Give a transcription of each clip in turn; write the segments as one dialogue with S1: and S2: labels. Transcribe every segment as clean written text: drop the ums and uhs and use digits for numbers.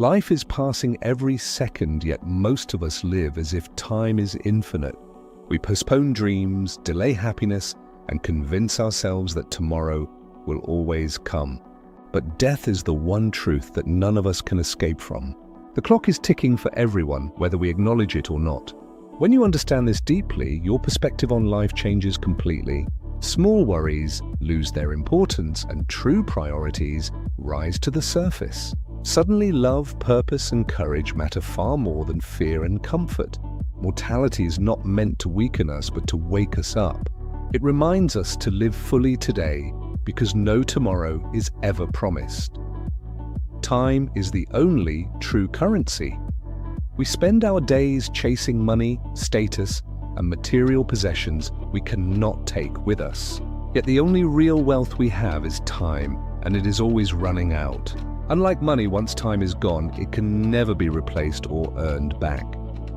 S1: Life is passing every second, yet most of us live as if time is infinite. We postpone dreams, delay happiness, and convince ourselves that tomorrow will always come. But death is the one truth that none of us can escape from. The clock is ticking for everyone, whether we acknowledge it or not. When you understand this deeply, your perspective on life changes completely. Small worries lose their importance, and true priorities rise to the surface. Suddenly, love, purpose, and courage matter far more than fear and comfort. Mortality is not meant to weaken us, but to wake us up. It reminds us to live fully today, because no tomorrow is ever promised. Time is the only true currency. We spend our days chasing money, status, and material possessions we cannot take with us. Yet the only real wealth we have is time, and it is always running out. Unlike money, once time is gone, it can never be replaced or earned back.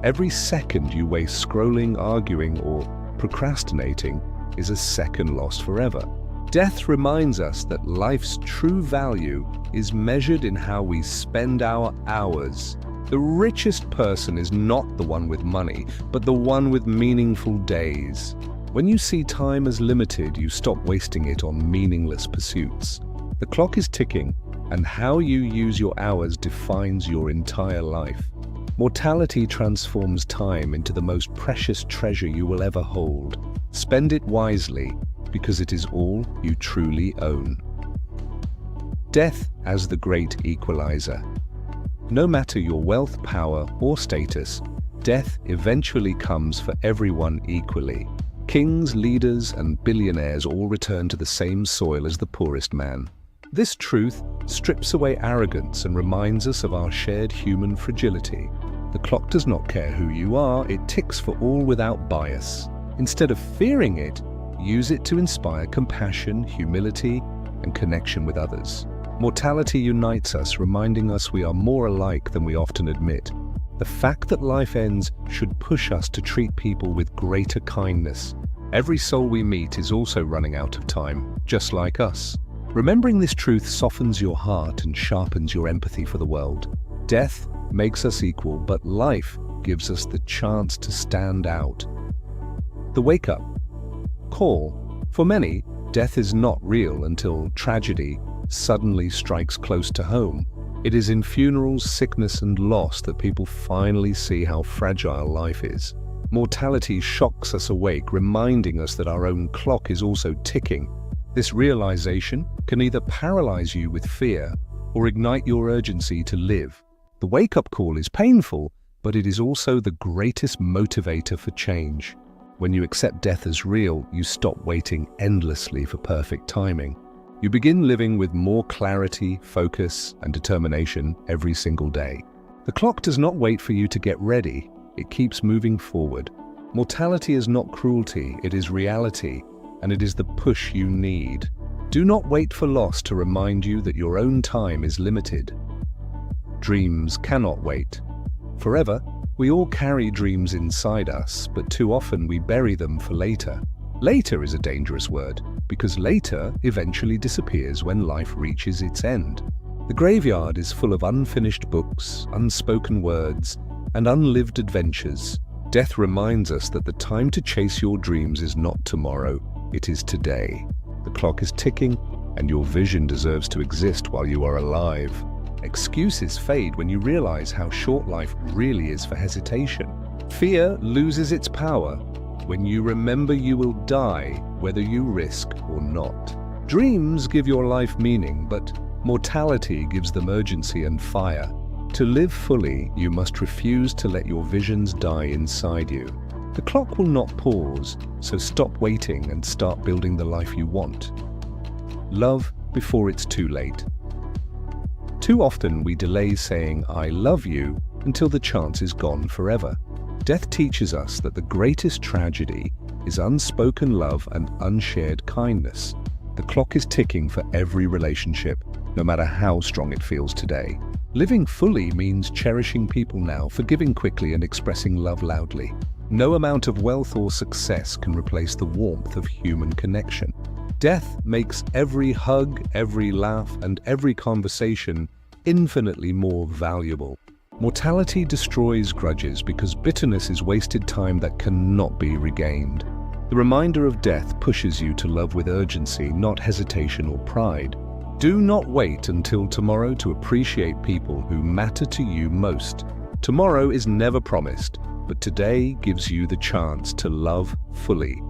S1: Every second you waste scrolling, arguing, or procrastinating is a second lost forever. Death reminds us that life's true value is measured in how we spend our hours. The richest person is not the one with money, but the one with meaningful days. When you see time as limited, you stop wasting it on meaningless pursuits. The clock is ticking, and how you use your hours defines your entire life. Mortality transforms time into the most precious treasure you will ever hold. Spend it wisely, because it is all you truly own. Death as the great equalizer. No matter your wealth, power, or status, death eventually comes for everyone equally. Kings, leaders, and billionaires all return to the same soil as the poorest man. This truth strips away arrogance and reminds us of our shared human fragility. The clock does not care who you are, it ticks for all without bias. Instead of fearing it, use it to inspire compassion, humility, and connection with others. Mortality unites us, reminding us we are more alike than we often admit. The fact that life ends should push us to treat people with greater kindness. Every soul we meet is also running out of time, just like us. Remembering this truth softens your heart and sharpens your empathy for the world. Death makes us equal, but life gives us the chance to stand out. The wake-up call. For many, death is not real until tragedy suddenly strikes close to home. It is in funerals, sickness, and loss that people finally see how fragile life is. Mortality shocks us awake, reminding us that our own clock is also ticking. This realization can either paralyze you with fear or ignite your urgency to live. The wake-up call is painful, but it is also the greatest motivator for change. When you accept death as real, you stop waiting endlessly for perfect timing. You begin living with more clarity, focus, and determination every single day. The clock does not wait for you to get ready, it keeps moving forward. Mortality is not cruelty, it is reality, and it is the push you need. Do not wait for loss to remind you that your own time is limited. Dreams cannot wait. Forever, we all carry dreams inside us, but too often we bury them for later. Later is a dangerous word, because later eventually disappears when life reaches its end. The graveyard is full of unfinished books, unspoken words, and unlived adventures. Death reminds us that the time to chase your dreams is not tomorrow, it is today. The clock is ticking, and your vision deserves to exist while you are alive. Excuses fade when you realize how short life really is for hesitation. Fear loses its power when you remember you will die whether you risk or not. Dreams give your life meaning, but mortality gives them urgency and fire. To live fully, you must refuse to let your visions die inside you. The clock will not pause, so stop waiting and start building the life you want. Love before it's too late. Too often we delay saying "I love you" until the chance is gone forever. Death teaches us that the greatest tragedy is unspoken love and unshared kindness. The clock is ticking for every relationship, no matter how strong it feels today. Living fully means cherishing people now, forgiving quickly, and expressing love loudly. No amount of wealth or success can replace the warmth of human connection. Death makes every hug, every laugh, and every conversation infinitely more valuable. Mortality destroys grudges because bitterness is wasted time that cannot be regained. The reminder of death pushes you to love with urgency, not hesitation or pride. Do not wait until tomorrow to appreciate people who matter to you most. Tomorrow is never promised, but today gives you the chance to love fully.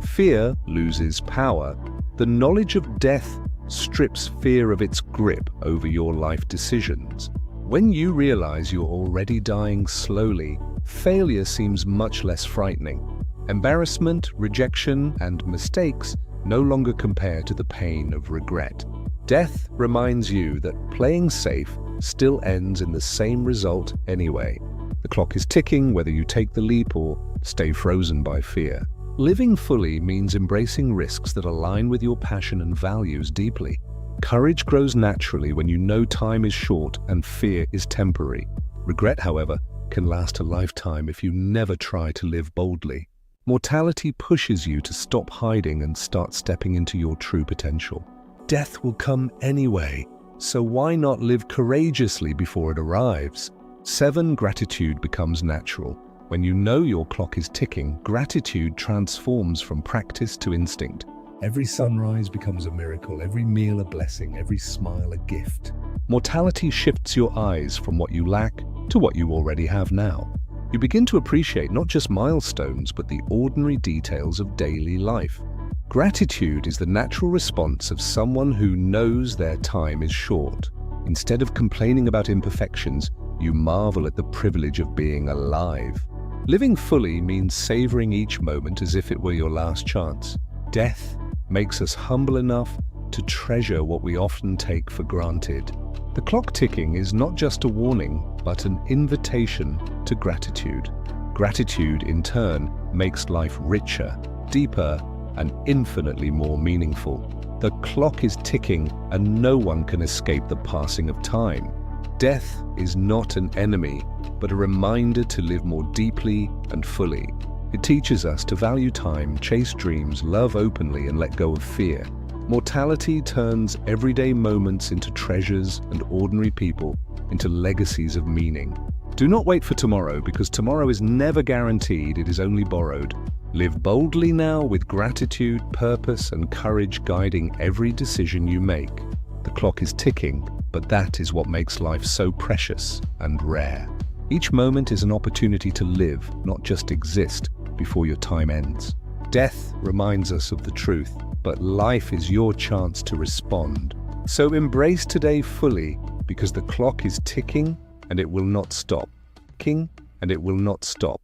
S1: Fear loses power. The knowledge of death strips fear of its grip over your life decisions. When you realize you're already dying slowly, failure seems much less frightening. Embarrassment, rejection, and mistakes no longer compare to the pain of regret. Death reminds you that playing safe still ends in the same result anyway. The clock is ticking whether you take the leap or stay frozen by fear. Living fully means embracing risks that align with your passion and values deeply. Courage grows naturally when you know time is short and fear is temporary. Regret, however, can last a lifetime if you never try to live boldly. Mortality pushes you to stop hiding and start stepping into your true potential. Death will come anyway, so why not live courageously before it arrives? 7. Gratitude becomes natural. When you know your clock is ticking, gratitude transforms from practice to instinct. Every sunrise becomes a miracle, every meal a blessing, every smile a gift. Mortality shifts your eyes from what you lack to what you already have now. You begin to appreciate not just milestones, but the ordinary details of daily life. Gratitude is the natural response of someone who knows their time is short. Instead of complaining about imperfections, you marvel at the privilege of being alive. Living fully means savoring each moment as if it were your last chance. Death makes us humble enough to treasure what we often take for granted. The clock ticking is not just a warning, but an invitation to gratitude. Gratitude, in turn, makes life richer, deeper, and infinitely more meaningful. The clock is ticking, and no one can escape the passing of time. Death is not an enemy, but a reminder to live more deeply and fully. It teaches us to value time, chase dreams, love openly, and let go of fear. Mortality turns everyday moments into treasures and ordinary people into legacies of meaning. Do not wait for tomorrow, because tomorrow is never guaranteed, it is only borrowed. Live boldly now with gratitude, purpose, and courage guiding every decision you make. The clock is ticking, but that is what makes life so precious and rare. Each moment is an opportunity to live, not just exist, before your time ends. Death reminds us of the truth, but life is your chance to respond. So embrace today fully, because the clock is ticking and it will not stop. Ticking and it will not stop.